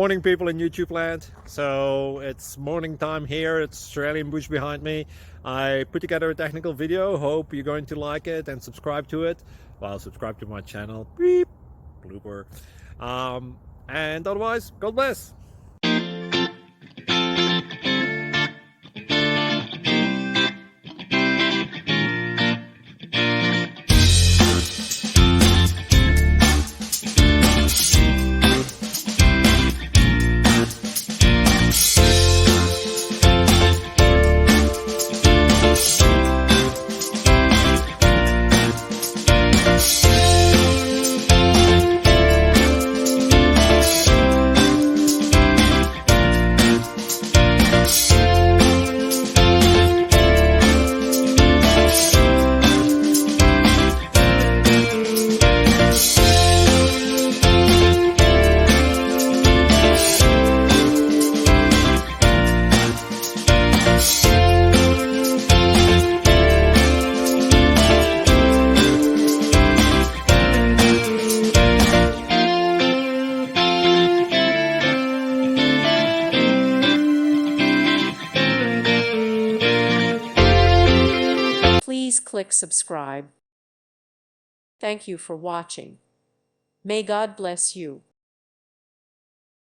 Morning, people in YouTube land. So it's morning time here. It's Australian bush behind me. I put together a technical video. Hope you're going to like it and subscribe to it. Well, subscribe to my channel. Beep, blooper. And otherwise, God bless. Please click subscribe. Thank you for watching. May God bless you.